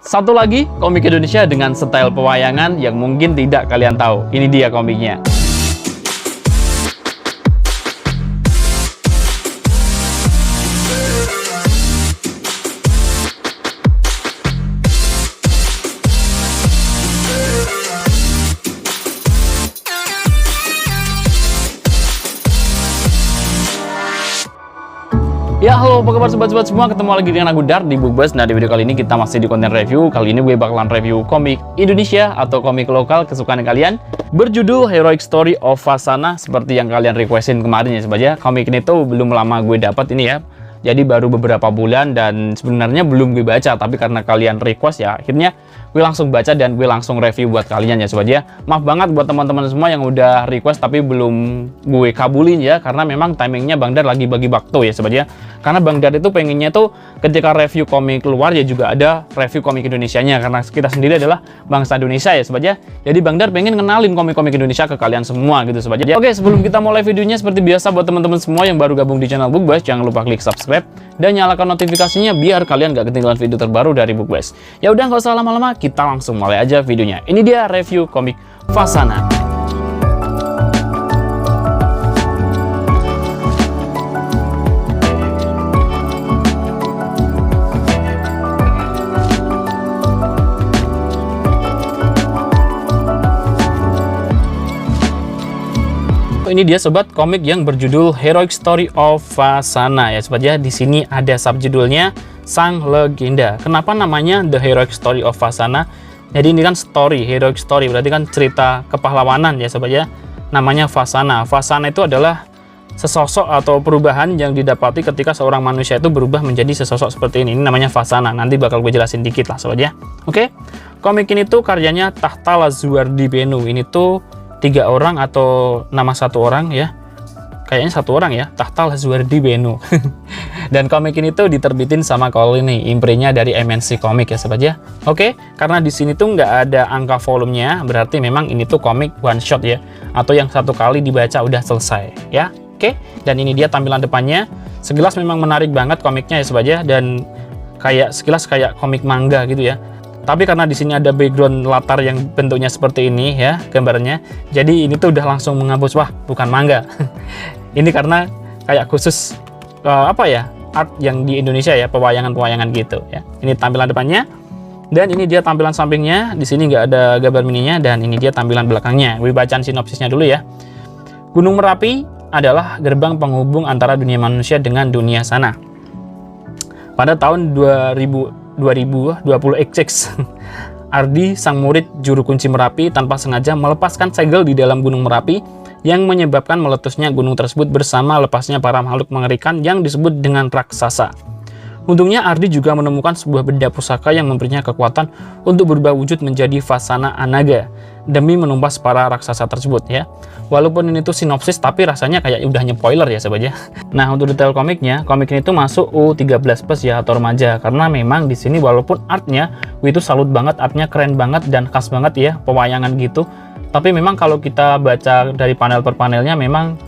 Satu lagi komik Indonesia dengan style pewayangan yang mungkin tidak kalian tahu. Ini dia komiknya. Ya, halo, apa kabar sobat-sobat semua? Ketemu lagi dengan aku Dar di Bookbuzz. Nah, di video kali ini kita masih di konten review. Kali ini gue bakalan review komik Indonesia atau komik lokal kesukaan kalian berjudul Heroic Story of Fasana, seperti yang kalian requestin kemarin ya sobat ya. Komik ini tuh belum lama gue dapat ini ya. Jadi baru beberapa bulan dan sebenarnya belum gue baca, tapi karena kalian request ya, akhirnya gue langsung baca dan gue langsung review buat kalian ya sobat ya. Maaf banget buat teman-teman semua yang udah request tapi belum gue kabulin ya, karena memang timingnya Bang Dar lagi bagi waktu ya sobat ya. Karena Bang Dar itu pengennya tuh ketika review komik luar ya juga ada review komik Indonesianya, karena kita sendiri adalah bangsa Indonesia ya sobat ya. Jadi Bang Dar pengen kenalin komik-komik Indonesia ke kalian semua gitu sobat ya. Oke, sebelum kita mulai videonya, seperti biasa buat teman-teman semua yang baru gabung di channel Bookbuzz, jangan lupa klik subscribe dan nyalakan notifikasinya biar kalian gak ketinggalan video terbaru dari Bookbuzz. Ya udah, nggak usah lama-lama, kita langsung mulai aja videonya. Ini dia review komik Fasana. Ini dia sobat komik yang berjudul Heroic Story of Fasana ya sobat ya. Di sini ada subjudulnya Sang Legenda. Kenapa namanya The Heroic Story of Fasana? Jadi ini kan story, heroic story, berarti kan cerita kepahlawanan ya sobat ya. Namanya Fasana. Fasana itu adalah sesosok atau perubahan yang didapati ketika seorang manusia itu berubah menjadi sesosok seperti ini. Ini namanya Fasana. Nanti bakal gue jelasin dikit lah sobat ya. Oke. Komik ini tuh karyanya Tahta Lazuardi Benu. Ini tuh 3 orang atau nama 1 orang ya, kayaknya 1 orang ya, Tahta Lazuardi Benu. Dan komik ini tuh diterbitin sama kalau ini imprintnya dari MNC Komik ya sobat ya. Oke, karena di sini tuh nggak ada angka volumenya, berarti memang ini tuh komik one shot ya, atau yang 1 kali dibaca udah selesai ya. Oke, dan ini dia tampilan depannya. Sekilas memang menarik banget komiknya ya sobat ya, dan kayak sekilas kayak komik manga gitu ya. Tapi karena di sini ada background latar yang bentuknya seperti ini ya gambarnya, jadi ini tuh udah langsung menghapus, wah bukan manga. Ini karena kayak khusus apa ya, art yang di Indonesia ya, pewayangan-pewayangan gitu ya. Ini tampilan depannya, dan ini dia tampilan sampingnya. Di sini nggak ada gambar mininya, dan ini dia tampilan belakangnya. Gue bacaan sinopsisnya dulu ya. Gunung Merapi adalah gerbang penghubung antara dunia manusia dengan dunia sana. Pada tahun 2020XX, Ardi, sang murid juru kunci Merapi, tanpa sengaja melepaskan segel di dalam Gunung Merapi yang menyebabkan meletusnya gunung tersebut bersama lepasnya para makhluk mengerikan yang disebut dengan raksasa. Untungnya Ardi juga menemukan sebuah benda pusaka yang memberinya kekuatan untuk berubah wujud menjadi Fasana Anaga demi menumpas para raksasa tersebut ya. Walaupun ini tuh sinopsis, tapi rasanya kayak udah spoiler ya sobat ya. Nah, untuk detail komiknya, komik ini tuh masuk U13+ ya atau remaja, karena memang di sini walaupun artnya, gue itu salut banget, artnya keren banget dan khas banget ya, pewayangan gitu. Tapi memang kalau kita baca dari panel per panelnya memang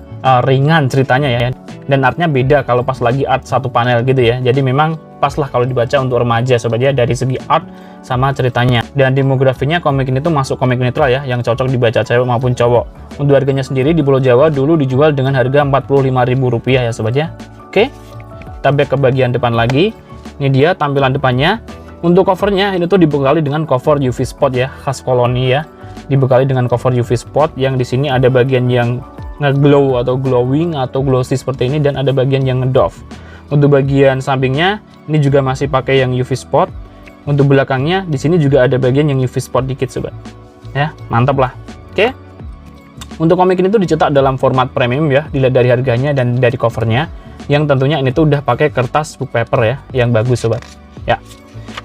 ringan ceritanya ya, dan artnya beda kalau pas lagi art satu panel gitu ya. Jadi memang pas lah kalau dibaca untuk remaja sobat ya, dari segi art sama ceritanya. Dan demografinya komik ini tuh masuk komik netral ya, yang cocok dibaca cewek maupun cowok. Untuk harganya sendiri di Pulau Jawa dulu dijual dengan harga Rp45.000 ya sobat ya. Oke, kita back ke bagian depan lagi. Ini dia tampilan depannya. Untuk covernya ini tuh dibekali dengan cover UV spot ya, khas koloni ya. Dibekali dengan cover UV spot yang di sini ada bagian yang ngeglow atau glowing atau glossy seperti ini, dan ada bagian yang ngedove. Untuk bagian sampingnya ini juga masih pakai yang UV spot. Untuk belakangnya di sini juga ada bagian yang UV spot dikit sobat. Ya, mantap lah. Oke. Untuk komik ini tuh dicetak dalam format premium ya, dilihat dari harganya dan dari covernya, yang tentunya ini tuh udah pakai kertas book paper ya, yang bagus sobat. Ya.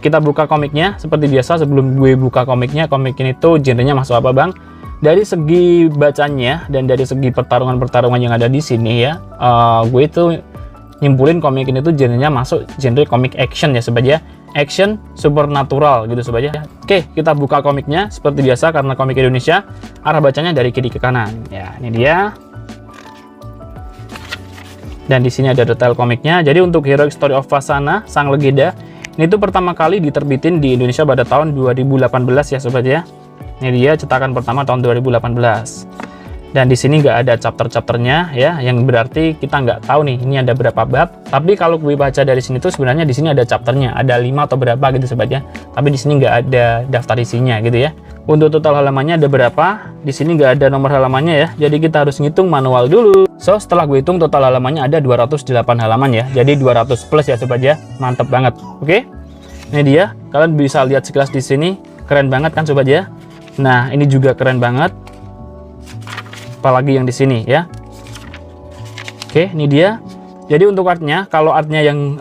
Kita buka komiknya seperti biasa. Sebelum gue buka komiknya, komik ini tuh genrenya masuk apa, Bang? Dari segi bacanya dan dari segi pertarungan-pertarungan yang ada di sini ya, gue itu nyimpulin komik ini tuh genrenya masuk genre komik action ya sobat ya, action supernatural gitu sobat ya. Oke, kita buka komiknya seperti biasa, karena komik Indonesia arah bacanya dari kiri ke kanan ya. Ini dia, dan di sini ada detail komiknya. Jadi untuk Heroic Story of Fasana, Sang Legenda, Ini tuh pertama kali diterbitin di Indonesia pada tahun 2018 ya sobat ya. Ini dia cetakan pertama tahun 2018. Dan di sini nggak ada chapter-chapternya ya, yang berarti kita nggak tahu nih ini ada berapa bab. Tapi kalau gue baca dari sini tuh sebenarnya di sini ada chapternya, ada 5 atau berapa gitu sobat ya. Tapi di sini nggak ada daftar isinya gitu ya. Untuk total halamannya ada berapa? Di sini nggak ada nomor halamannya ya. Jadi kita harus ngitung manual dulu. So, setelah gue hitung total halamannya ada 208 halaman ya. Jadi 200 plus ya sobat ya. Mantep banget. Oke. Ini dia. Kalian bisa lihat sekilas di sini. Keren banget kan sobat ya. Nah, ini juga keren banget. Apalagi yang di sini ya. Oke, ini dia. Jadi untuk artnya, kalau artnya yang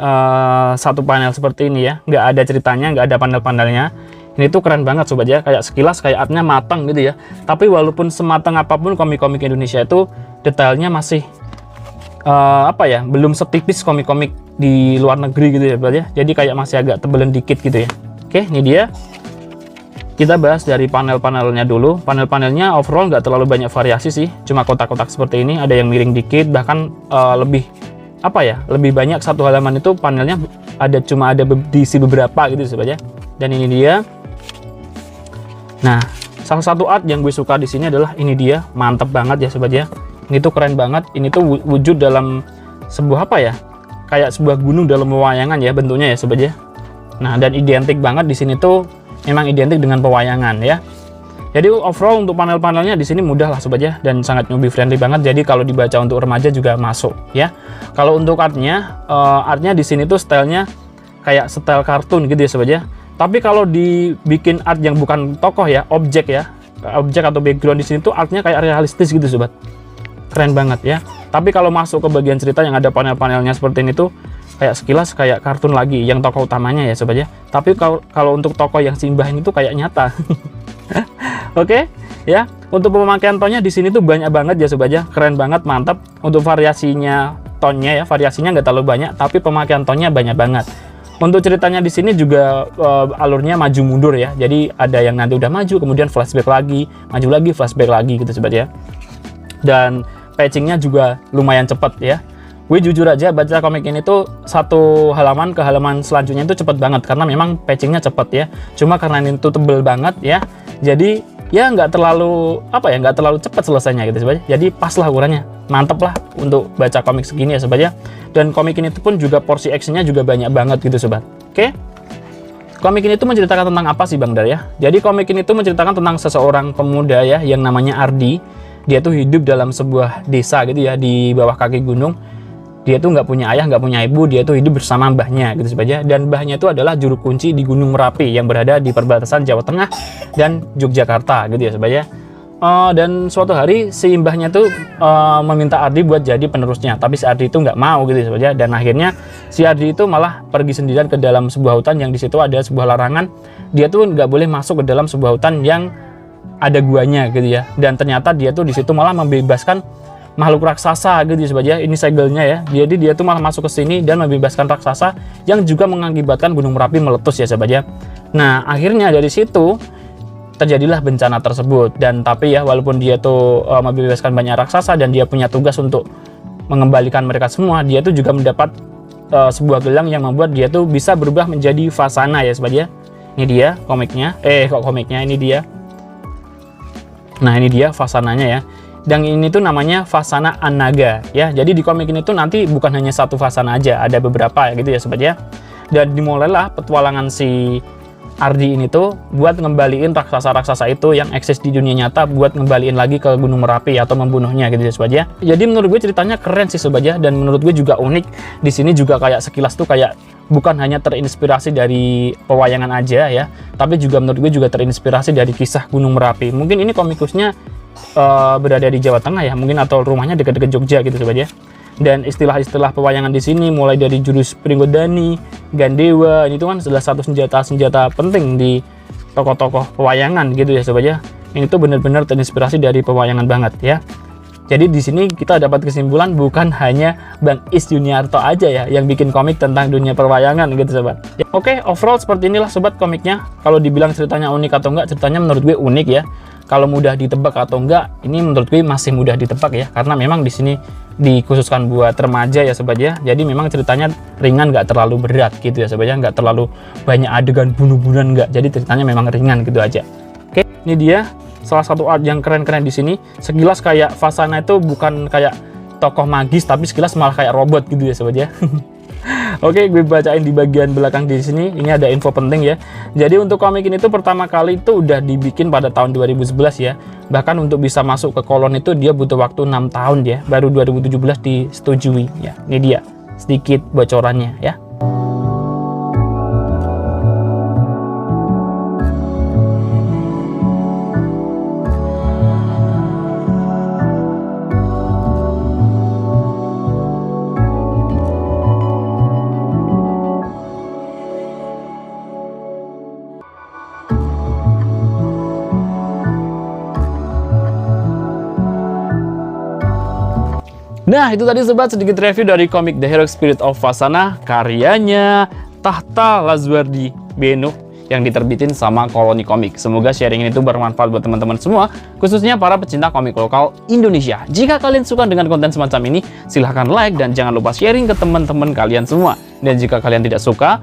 satu panel seperti ini ya, nggak ada ceritanya, nggak ada panel-panelnya. Ini tuh keren banget sobat ya, kayak sekilas kayak artnya matang gitu ya. Tapi walaupun sematang apapun komik-komik Indonesia itu detailnya masih apa ya, belum setipis komik-komik di luar negeri gitu ya sobat ya. Jadi kayak masih agak tebelan dikit gitu ya. Oke, ini dia. Kita bahas dari panel-panelnya dulu. Panel-panelnya overall nggak terlalu banyak variasi sih, cuma kotak-kotak seperti ini. Ada yang miring dikit, bahkan lebih apa ya, lebih banyak satu halaman itu panelnya cuma ada diisi beberapa gitu sobat ya. Dan ini dia. Nah, salah satu art yang gue suka di sini adalah ini dia, mantep banget ya sobat ya. Ini tuh keren banget. Ini tuh wujud dalam sebuah apa ya? Kayak sebuah gunung dalam pewayangan ya bentuknya ya sobat ya. Nah, dan identik banget di sini tuh memang identik dengan pewayangan ya. Jadi overall untuk panel-panelnya di sini mudah lah sobat ya, dan sangat newbie friendly banget. Jadi kalau dibaca untuk remaja juga masuk ya. Kalau untuk artnya di sini tuh stylenya kayak style kartun gitu ya sobat ya. Tapi kalau dibikin art yang bukan tokoh ya, objek atau background di sini tuh artnya kayak realistis gitu sobat. Keren banget ya. Tapi kalau masuk ke bagian cerita yang ada panel-panelnya seperti ini tuh kayak sekilas kayak kartun lagi yang tokoh utamanya ya sobat ya. Tapi kalau untuk tokoh yang Simbah ini tuh kayak nyata. Oke, ya. Untuk pemakaian tonnya di sini tuh banyak banget ya sobat ya. Keren banget, mantap. Untuk variasinya tonnya ya, variasinya nggak terlalu banyak, tapi pemakaian tonnya banyak banget. Untuk ceritanya di sini juga alurnya maju mundur ya. Jadi ada yang nanti udah maju, kemudian flashback lagi, maju lagi, flashback lagi gitu sobat ya. Dan patchingnya juga lumayan cepet ya. Gue jujur aja baca komik ini tuh satu halaman ke halaman selanjutnya itu cepet banget karena memang patchingnya cepet ya. Cuma karena ini tuh tebel banget ya, jadi ya nggak terlalu nggak terlalu cepat selesainya gitu sobat. Jadi pas lah ukurannya, mantep lah untuk baca komik segini ya sobat ya. Dan komik ini pun juga porsi actionnya juga banyak banget gitu sobat. Oke, komik ini tuh menceritakan tentang apa sih Bang Dar ya? Jadi komik ini tuh menceritakan tentang seseorang pemuda ya yang namanya Ardi. Dia tuh hidup dalam sebuah desa gitu ya, di bawah kaki gunung. Dia tuh nggak punya ayah, nggak punya ibu, dia tuh hidup bersama mbahnya gitu sobat ya. Dan mbahnya itu adalah juru kunci di Gunung Merapi yang berada di perbatasan Jawa Tengah dan Yogyakarta gitu ya sobat ya. Dan suatu hari si mbahnya tuh meminta Ardi buat jadi penerusnya, tapi si Ardi itu nggak mau gitu ya sobat ya. Dan akhirnya si Ardi itu malah pergi sendirian ke dalam sebuah hutan yang di situ ada sebuah larangan. Dia tuh nggak boleh masuk ke dalam sebuah hutan yang ada guanya gitu ya. Dan ternyata dia tuh di situ malah membebaskan makhluk raksasa gitu sobat ya. Ini segelnya ya. Jadi dia tuh malah masuk ke sini dan membebaskan raksasa yang juga mengakibatkan Gunung Merapi meletus ya sobat ya. Nah, akhirnya dari situ terjadilah bencana tersebut. Dan tapi ya walaupun dia tuh membebaskan banyak raksasa dan dia punya tugas untuk mengembalikan mereka semua, dia tuh juga mendapat sebuah gelang yang membuat dia tuh bisa berubah menjadi Vasana ya sobat ya. Ini dia komiknya. Ini dia. Nah, ini dia Vasananya ya. Dan ini tuh namanya Vasana An-Naga ya. Jadi di komik ini tuh nanti bukan hanya satu Vasana aja, ada beberapa ya gitu ya sobat ya. Dan dimulailah petualangan si Ardi ini tuh buat ngembaliin raksasa-raksasa itu yang eksis di dunia nyata, buat ngembaliin lagi ke Gunung Merapi atau membunuhnya gitu ya sobat ya. Jadi menurut gue ceritanya keren sih sobat ya, dan menurut gue juga unik. Di sini juga kayak sekilas tuh kayak bukan hanya terinspirasi dari pewayangan aja ya, tapi juga menurut gue juga terinspirasi dari kisah Gunung Merapi. Mungkin ini komikusnya berada di Jawa Tengah ya mungkin, atau rumahnya dekat-dekat Jogja gitu sobat ya. Dan istilah-istilah pewayangan di sini mulai dari jurus Pringgodani, Gandewa, ini tuh kan adalah satu senjata penting di tokoh-tokoh pewayangan gitu ya sobat ya. Ini tuh benar-benar terinspirasi dari pewayangan banget ya. Jadi di sini kita dapat kesimpulan bukan hanya Bang Is Juniarto aja ya yang bikin komik tentang dunia perwayangan gitu sobat. Ya, oke, overall seperti inilah sobat komiknya. Kalau dibilang ceritanya unik atau enggak, ceritanya menurut gue unik ya. Kalau mudah ditebak atau enggak, ini menurut gue masih mudah ditebak ya, karena memang di sini dikhususkan buat remaja ya sobat ya. Jadi memang ceritanya ringan, nggak terlalu berat gitu ya sobat ya, nggak terlalu banyak adegan bunuh-bunuhan nggak. Jadi ceritanya memang ringan gitu aja. Oke, ini dia salah satu art yang keren-keren di sini. Sekilas kayak Fasana itu bukan kayak tokoh magis, tapi sekilas malah kayak robot gitu ya sobat ya. Oke, gue bacain di bagian belakang di sini. Ini ada info penting ya. Jadi untuk komik ini tuh pertama kali itu udah dibikin pada tahun 2011 ya. Bahkan untuk bisa masuk ke kolon itu dia butuh waktu 6 tahun ya. Baru 2017 disetujui ya. Ini dia sedikit bocorannya ya. Nah, itu tadi sobat sedikit review dari komik The Heroic Spirit of Fasana karyanya Tahta Lazuardi Beno yang diterbitin sama Koloni Komik. Semoga sharing ini tuh bermanfaat buat teman-teman semua, khususnya para pecinta komik lokal Indonesia. Jika kalian suka dengan konten semacam ini, silahkan like dan jangan lupa sharing ke teman-teman kalian semua. Dan jika kalian tidak suka,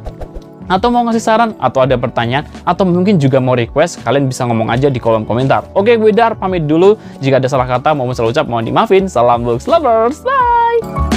atau mau ngasih saran, atau ada pertanyaan, atau mungkin juga mau request, kalian bisa ngomong aja di kolom komentar. Oke, gue Dar, pamit dulu. Jika ada salah kata, mau salah ucap, mohon dimaafin. Salam books lovers, bye!